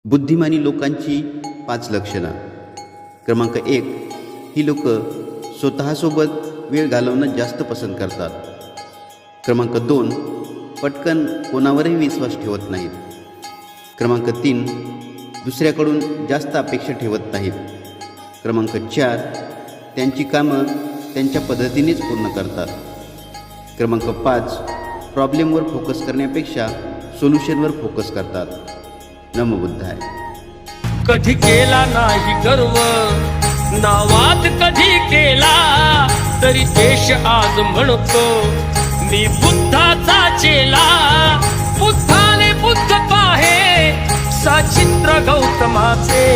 बुद्धिमानी लोकांची 5 लक्षणं. क्रमांक 1, ही लोक स्वतःसोबत वेळ घालवणं जास्त पसंत करतात. क्रमांक 2, पटकन कोणावरही विश्वास ठेवत नाहीत. क्रमांक 3, दुसऱ्याकडून जास्त अपेक्षा ठेवत नाहीत. क्रमांक 4, त्यांची कामं त्यांच्या पद्धतीनेच पूर्ण करतात. क्रमांक 5, प्रॉब्लेमवर फोकस करण्यापेक्षा सोल्युशनवर फोकस करतात. नमो बुद्धाय. कधी केला नाही गर्व, नावात कधी केला तरी देश आज म्हणतो मी बुद्धाचा चेला. बुद्धाने बुद्ध पाहे सचित्र गौतमाचे.